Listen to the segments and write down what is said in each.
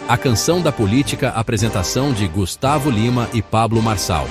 A Canção da Política, apresentação de Gustavo Lima e Pablo Marçal.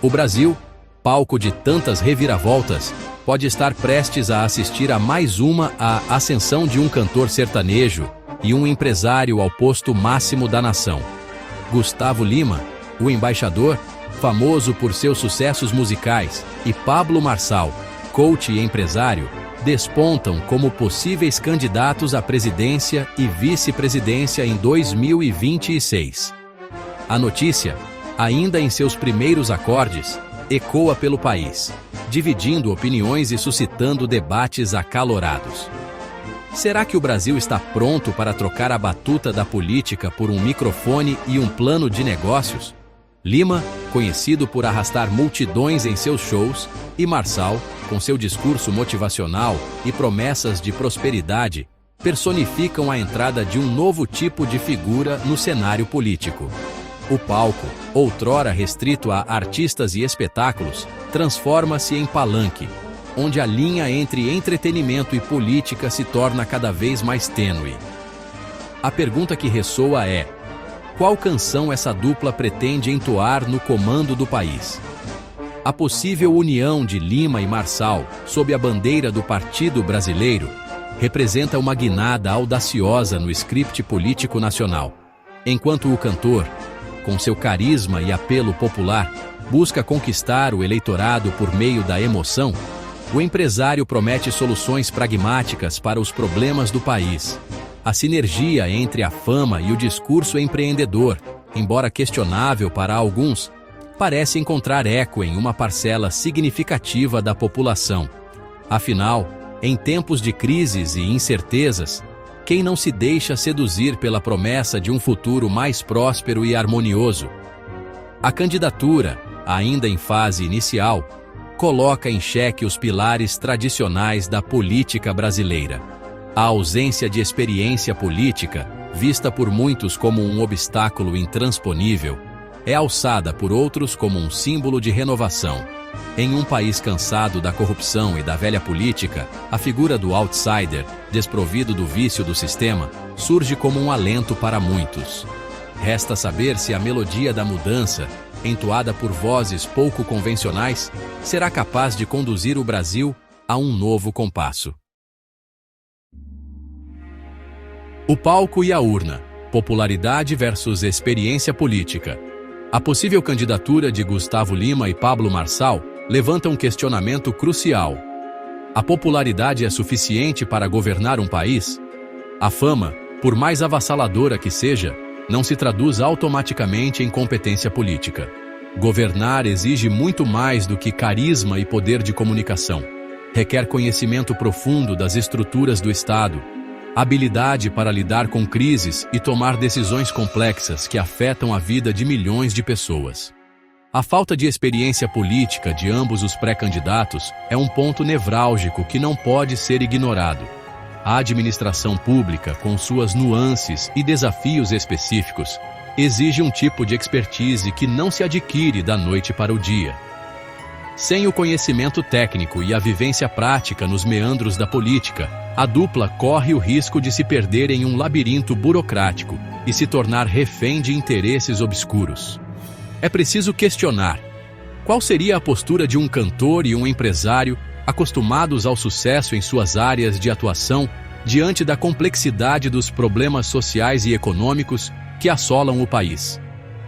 O Brasil, palco de tantas reviravoltas, pode estar prestes a assistir a mais uma a ascensão de um cantor sertanejo e um empresário ao posto máximo da nação. Gustavo Lima, o embaixador, famoso por seus sucessos musicais, e Pablo Marçal, coach e empresário, despontam como possíveis candidatos à presidência e vice-presidência em 2026. A notícia, ainda em seus primeiros acordes, ecoa pelo país, dividindo opiniões e suscitando debates acalorados. Será que o Brasil está pronto para trocar a batuta da política por um microfone e um plano de negócios? Lima, conhecido por arrastar multidões em seus shows, e Marçal, com seu discurso motivacional e promessas de prosperidade, personificam a entrada de um novo tipo de figura no cenário político. O palco, outrora restrito a artistas e espetáculos, transforma-se em palanque, onde a linha entre entretenimento e política se torna cada vez mais tênue. A pergunta que ressoa é: qual canção essa dupla pretende entoar no comando do país? A possível união de Lima e Marçal, sob a bandeira do Partido Brasileiro, representa uma guinada audaciosa no script político nacional. Enquanto o cantor, com seu carisma e apelo popular, busca conquistar o eleitorado por meio da emoção, o empresário promete soluções pragmáticas para os problemas do país. A sinergia entre a fama e o discurso empreendedor, embora questionável para alguns, parece encontrar eco em uma parcela significativa da população. Afinal, em tempos de crises e incertezas, quem não se deixa seduzir pela promessa de um futuro mais próspero e harmonioso? A candidatura, ainda em fase inicial, coloca em xeque os pilares tradicionais da política brasileira. A ausência de experiência política, vista por muitos como um obstáculo intransponível, é alçada por outros como um símbolo de renovação. Em um país cansado da corrupção e da velha política, a figura do outsider, desprovido do vício do sistema, surge como um alento para muitos. Resta saber se a melodia da mudança, entoada por vozes pouco convencionais, será capaz de conduzir o Brasil a um novo compasso. O palco e a urna. Popularidade versus experiência política. A possível candidatura de Gustavo Lima e Pablo Marçal levanta um questionamento crucial. A popularidade é suficiente para governar um país? A fama, por mais avassaladora que seja, não se traduz automaticamente em competência política. Governar exige muito mais do que carisma e poder de comunicação. Requer conhecimento profundo das estruturas do Estado, habilidade para lidar com crises e tomar decisões complexas que afetam a vida de milhões de pessoas. A falta de experiência política de ambos os pré-candidatos é um ponto nevrálgico que não pode ser ignorado. A administração pública, com suas nuances e desafios específicos, exige um tipo de expertise que não se adquire da noite para o dia. Sem o conhecimento técnico e a vivência prática nos meandros da política, a dupla corre o risco de se perder em um labirinto burocrático e se tornar refém de interesses obscuros. É preciso questionar: qual seria a postura de um cantor e um empresário acostumados ao sucesso em suas áreas de atuação diante da complexidade dos problemas sociais e econômicos que assolam o país?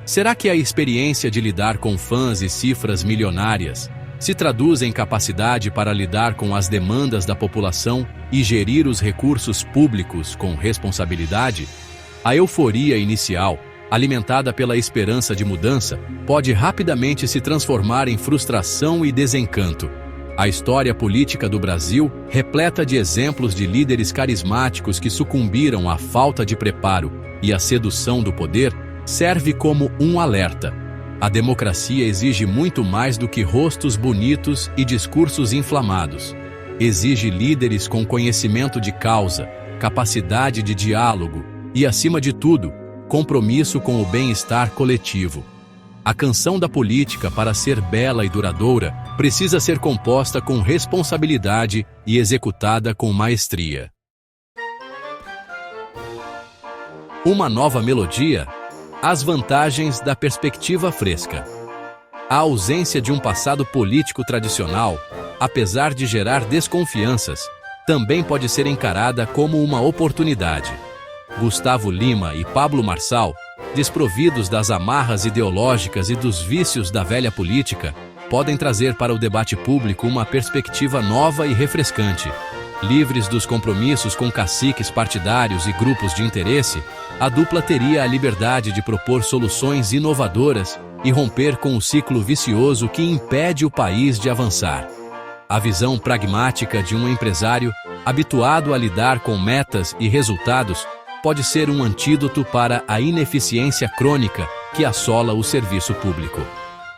Será que a experiência de lidar com fãs e cifras milionárias se traduz em capacidade para lidar com as demandas da população e gerir os recursos públicos com responsabilidade? A euforia inicial, alimentada pela esperança de mudança, pode rapidamente se transformar em frustração e desencanto. A história política do Brasil, repleta de exemplos de líderes carismáticos que sucumbiram à falta de preparo e à sedução do poder, serve como um alerta. A democracia exige muito mais do que rostos bonitos e discursos inflamados. Exige líderes com conhecimento de causa, capacidade de diálogo e, acima de tudo, compromisso com o bem-estar coletivo. A canção da política, para ser bela e duradoura, precisa ser composta com responsabilidade e executada com maestria. Uma nova melodia? As vantagens da perspectiva fresca. A ausência de um passado político tradicional, apesar de gerar desconfianças, também pode ser encarada como uma oportunidade. Gustavo Lima e Pablo Marçal, desprovidos das amarras ideológicas e dos vícios da velha política, podem trazer para o debate público uma perspectiva nova e refrescante. Livres dos compromissos com caciques partidários e grupos de interesse, a dupla teria a liberdade de propor soluções inovadoras e romper com o ciclo vicioso que impede o país de avançar. A visão pragmática de um empresário, habituado a lidar com metas e resultados, pode ser um antídoto para a ineficiência crônica que assola o serviço público.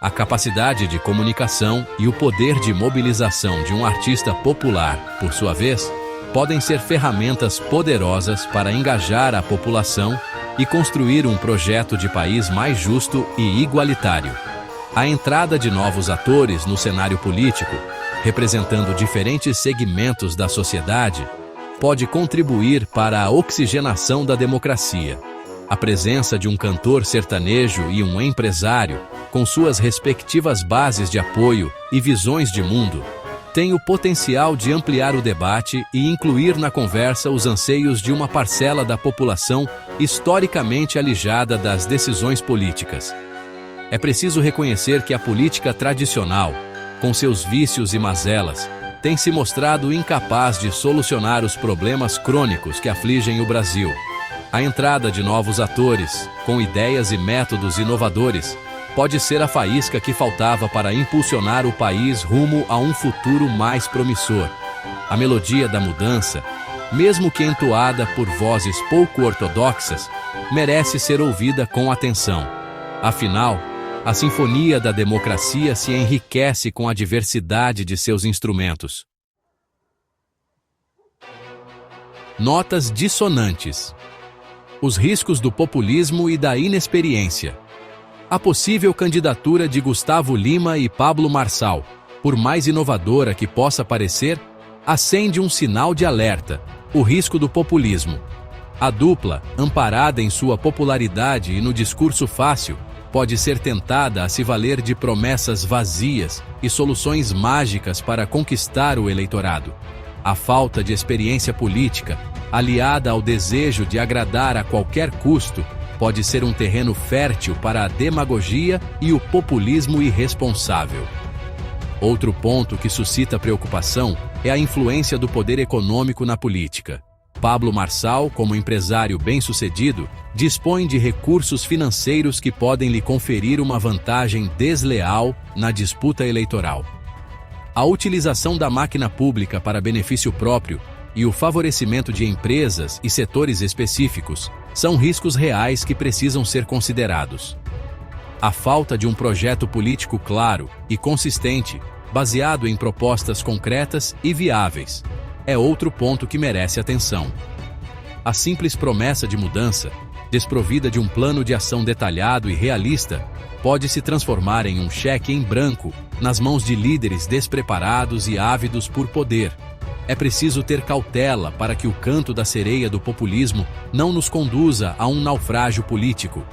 A capacidade de comunicação e o poder de mobilização de um artista popular, por sua vez, podem ser ferramentas poderosas para engajar a população e construir um projeto de país mais justo e igualitário. A entrada de novos atores no cenário político, representando diferentes segmentos da sociedade, pode contribuir para a oxigenação da democracia. A presença de um cantor sertanejo e um empresário, com suas respectivas bases de apoio e visões de mundo, tem o potencial de ampliar o debate e incluir na conversa os anseios de uma parcela da população historicamente alijada das decisões políticas. É preciso reconhecer que a política tradicional, com seus vícios e mazelas, tem se mostrado incapaz de solucionar os problemas crônicos que afligem o Brasil. A entrada de novos atores, com ideias e métodos inovadores, pode ser a faísca que faltava para impulsionar o país rumo a um futuro mais promissor. A melodia da mudança, mesmo que entoada por vozes pouco ortodoxas, merece ser ouvida com atenção. Afinal, a sinfonia da democracia se enriquece com a diversidade de seus instrumentos. Notas dissonantes. Os riscos do populismo e da inexperiência. A possível candidatura de Gustavo Lima e Pablo Marçal, por mais inovadora que possa parecer, acende um sinal de alerta: o risco do populismo. A dupla, amparada em sua popularidade e no discurso fácil, pode ser tentada a se valer de promessas vazias e soluções mágicas para conquistar o eleitorado. A falta de experiência política, aliada ao desejo de agradar a qualquer custo, pode ser um terreno fértil para a demagogia e o populismo irresponsável. Outro ponto que suscita preocupação é a influência do poder econômico na política. Pablo Marçal, como empresário bem-sucedido, dispõe de recursos financeiros que podem lhe conferir uma vantagem desleal na disputa eleitoral. A utilização da máquina pública para benefício próprio e o favorecimento de empresas e setores específicos são riscos reais que precisam ser considerados. A falta de um projeto político claro e consistente, baseado em propostas concretas e viáveis, é outro ponto que merece atenção. A simples promessa de mudança, desprovida de um plano de ação detalhado e realista, pode se transformar em um cheque em branco nas mãos de líderes despreparados e ávidos por poder. É preciso ter cautela para que o canto da sereia do populismo não nos conduza a um naufrágio político.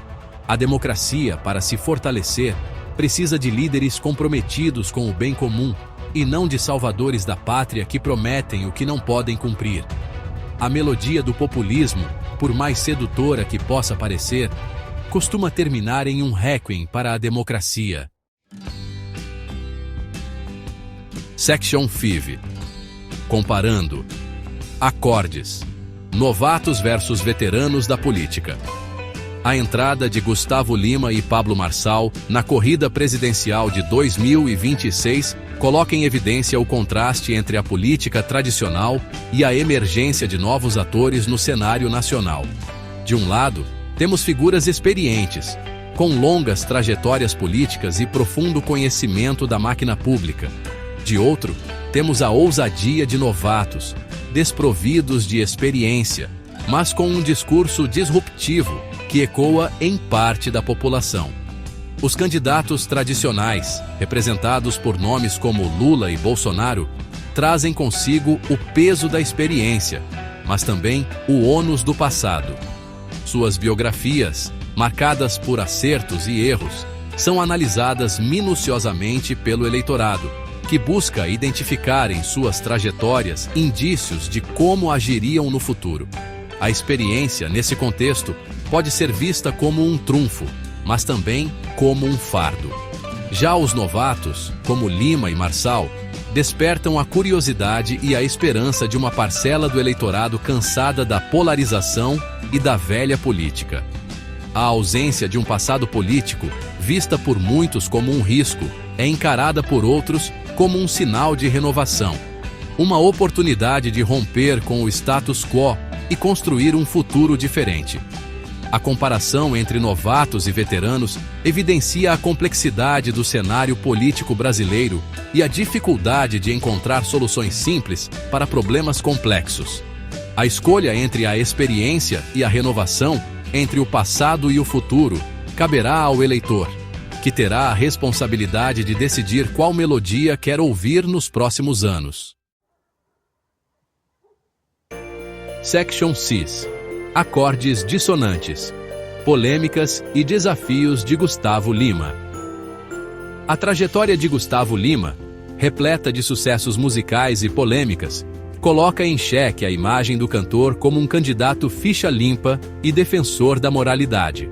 A democracia, para se fortalecer, precisa de líderes comprometidos com o bem comum e não de salvadores da pátria que prometem o que não podem cumprir. A melodia do populismo, por mais sedutora que possa parecer, costuma terminar em um requiem para a democracia. Section 5. Comparando. Acordes. Novatos versus veteranos da política. A entrada de Gustavo Lima e Pablo Marçal na corrida presidencial de 2026 coloca em evidência o contraste entre a política tradicional e a emergência de novos atores no cenário nacional. De um lado, temos figuras experientes, com longas trajetórias políticas e profundo conhecimento da máquina pública. De outro, temos a ousadia de novatos, desprovidos de experiência, mas com um discurso disruptivo que ecoa em parte da população. Os candidatos tradicionais, representados por nomes como Lula e Bolsonaro, trazem consigo o peso da experiência, mas também o ônus do passado. Suas biografias, marcadas por acertos e erros, são analisadas minuciosamente pelo eleitorado, que busca identificar em suas trajetórias indícios de como agiriam no futuro. A experiência, nesse contexto, pode ser vista como um trunfo, mas também como um fardo. Já os novatos, como Lima e Marçal, despertam a curiosidade e a esperança de uma parcela do eleitorado cansada da polarização e da velha política. A ausência de um passado político, vista por muitos como um risco, é encarada por outros como um sinal de renovação, uma oportunidade de romper com o status quo e construir um futuro diferente. A comparação entre novatos e veteranos evidencia a complexidade do cenário político brasileiro e a dificuldade de encontrar soluções simples para problemas complexos. A escolha entre a experiência e a renovação, entre o passado e o futuro, caberá ao eleitor, que terá a responsabilidade de decidir qual melodia quer ouvir nos próximos anos. Section Cis. Acordes dissonantes, polêmicas e desafios de Gustavo Lima. A trajetória de Gustavo Lima, repleta de sucessos musicais e polêmicas, coloca em xeque a imagem do cantor como um candidato ficha limpa e defensor da moralidade.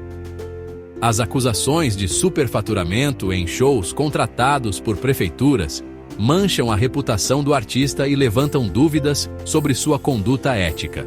As acusações de superfaturamento em shows contratados por prefeituras mancham a reputação do artista e levantam dúvidas sobre sua conduta ética.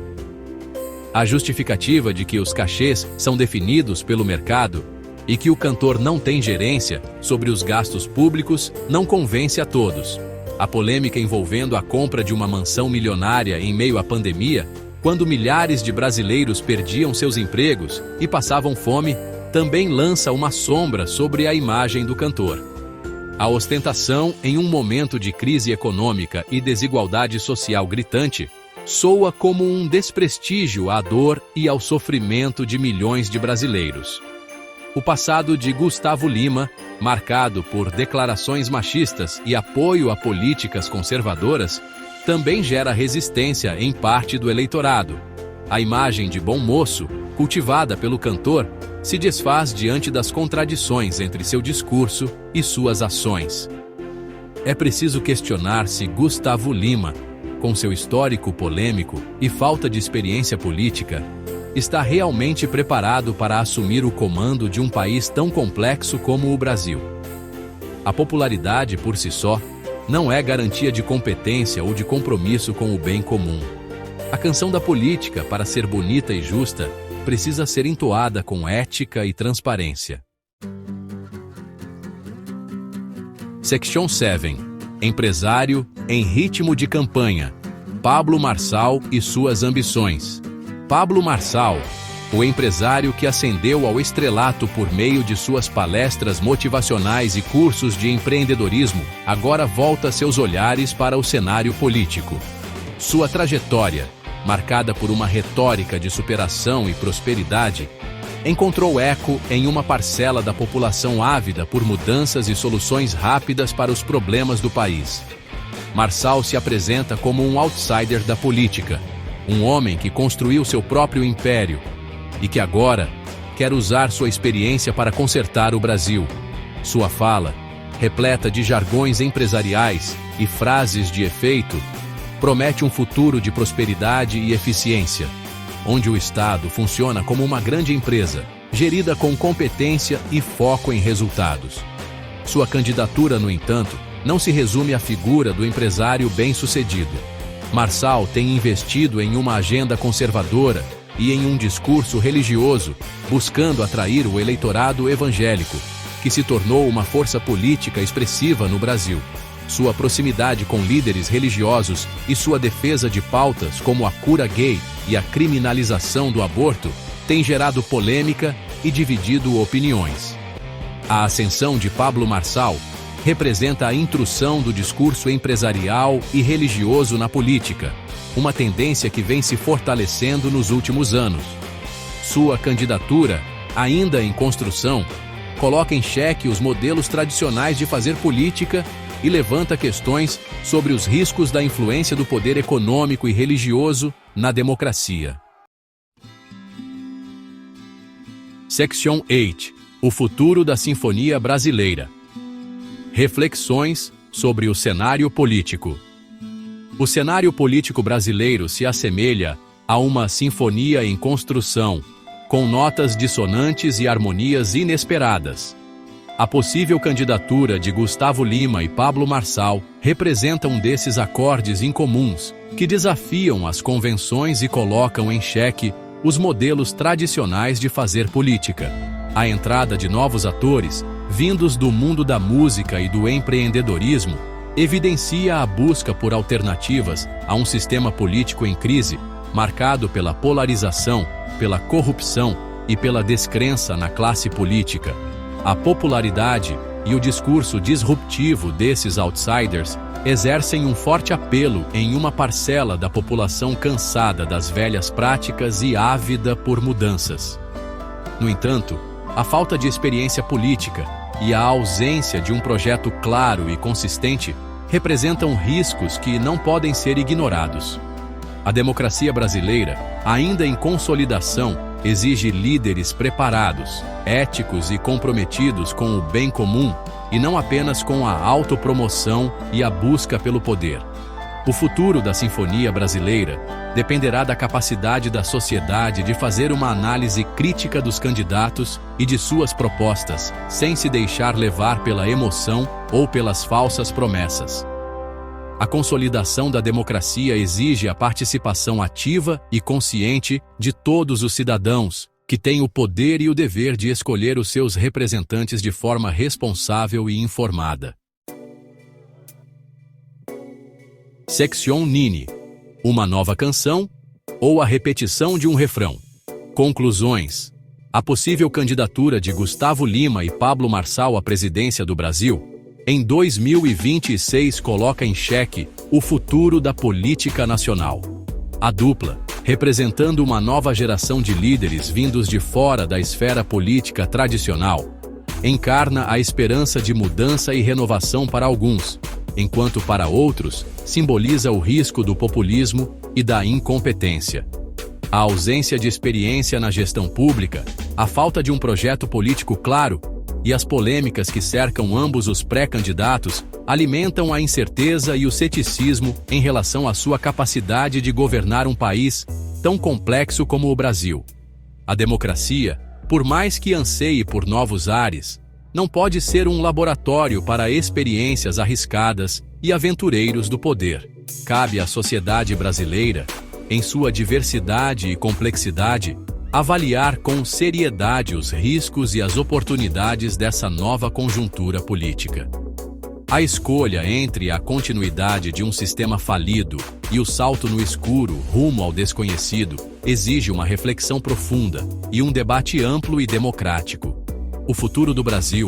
A justificativa de que os cachês são definidos pelo mercado e que o cantor não tem gerência sobre os gastos públicos não convence a todos. A polêmica envolvendo a compra de uma mansão milionária em meio à pandemia, quando milhares de brasileiros perdiam seus empregos e passavam fome, também lança uma sombra sobre a imagem do cantor. A ostentação, em um momento de crise econômica e desigualdade social gritante, soa como um desprestígio à dor e ao sofrimento de milhões de brasileiros. O passado de Gustavo Lima, marcado por declarações machistas e apoio a políticas conservadoras, também gera resistência em parte do eleitorado. A imagem de bom moço, cultivada pelo cantor, se desfaz diante das contradições entre seu discurso e suas ações. É preciso questionar se Gustavo Lima, com seu histórico polêmico e falta de experiência política, está realmente preparado para assumir o comando de um país tão complexo como o Brasil. A popularidade, por si só, não é garantia de competência ou de compromisso com o bem comum. A canção da política, para ser bonita e justa, precisa ser entoada com ética e transparência. Section 7. Empresário em ritmo de campanha. Pablo Marçal e suas ambições. Pablo Marçal, o empresário que ascendeu ao estrelato por meio de suas palestras motivacionais e cursos de empreendedorismo, agora volta seus olhares para o cenário político. Sua trajetória, marcada por uma retórica de superação e prosperidade, encontrou eco em uma parcela da população ávida por mudanças e soluções rápidas para os problemas do país. Marçal se apresenta como um outsider da política, um homem que construiu seu próprio império e que agora quer usar sua experiência para consertar o Brasil. Sua fala, repleta de jargões empresariais e frases de efeito, promete um futuro de prosperidade e eficiência, onde o Estado funciona como uma grande empresa, gerida com competência e foco em resultados. Sua candidatura, no entanto, não se resume à figura do empresário bem-sucedido. Marçal tem investido em uma agenda conservadora e em um discurso religioso, buscando atrair o eleitorado evangélico, que se tornou uma força política expressiva no Brasil. Sua proximidade com líderes religiosos e sua defesa de pautas como a cura gay e a criminalização do aborto tem gerado polêmica e dividido opiniões. A ascensão de Pablo Marçal representa a intrusão do discurso empresarial e religioso na política, uma tendência que vem se fortalecendo nos últimos anos. Sua candidatura, ainda em construção, coloca em xeque os modelos tradicionais de fazer política e levanta questões sobre os riscos da influência do poder econômico e religioso na democracia. Section 8. O futuro da Sinfonia Brasileira. Reflexões sobre o cenário político. O cenário político brasileiro se assemelha a uma sinfonia em construção, com notas dissonantes e harmonias inesperadas. A possível candidatura de Gustavo Lima e Pablo Marçal representa um desses acordes incomuns que desafiam as convenções e colocam em xeque os modelos tradicionais de fazer política. A entrada de novos atores, vindos do mundo da música e do empreendedorismo, evidencia a busca por alternativas a um sistema político em crise, marcado pela polarização, pela corrupção e pela descrença na classe política. A popularidade e o discurso disruptivo desses outsiders exercem um forte apelo em uma parcela da população cansada das velhas práticas e ávida por mudanças. No entanto, a falta de experiência política e a ausência de um projeto claro e consistente representam riscos que não podem ser ignorados. A democracia brasileira, ainda em consolidação, exige líderes preparados, éticos e comprometidos com o bem comum, e não apenas com a autopromoção e a busca pelo poder. O futuro da Sinfonia Brasileira dependerá da capacidade da sociedade de fazer uma análise crítica dos candidatos e de suas propostas, sem se deixar levar pela emoção ou pelas falsas promessas. A consolidação da democracia exige a participação ativa e consciente de todos os cidadãos, que têm o poder e o dever de escolher os seus representantes de forma responsável e informada. Section 9. Uma nova canção ou a repetição de um refrão. Conclusões. A possível candidatura de Gustavo Lima e Pablo Marçal à presidência do Brasil em 2026 coloca em xeque o futuro da política nacional. A dupla, representando uma nova geração de líderes vindos de fora da esfera política tradicional, encarna a esperança de mudança e renovação para alguns, enquanto para outros simboliza o risco do populismo e da incompetência. A ausência de experiência na gestão pública, a falta de um projeto político claro e as polêmicas que cercam ambos os pré-candidatos alimentam a incerteza e o ceticismo em relação à sua capacidade de governar um país tão complexo como o Brasil. A democracia, por mais que anseie por novos ares, não pode ser um laboratório para experiências arriscadas e aventureiros do poder. Cabe à sociedade brasileira, em sua diversidade e complexidade, avaliar com seriedade os riscos e as oportunidades dessa nova conjuntura política. A escolha entre a continuidade de um sistema falido e o salto no escuro rumo ao desconhecido exige uma reflexão profunda e um debate amplo e democrático. O futuro do Brasil,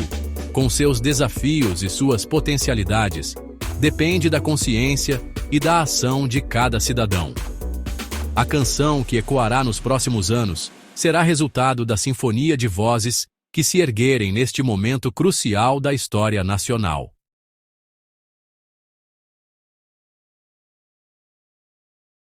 com seus desafios e suas potencialidades, depende da consciência e da ação de cada cidadão. A canção que ecoará nos próximos anos será resultado da sinfonia de vozes que se erguerem neste momento crucial da história nacional.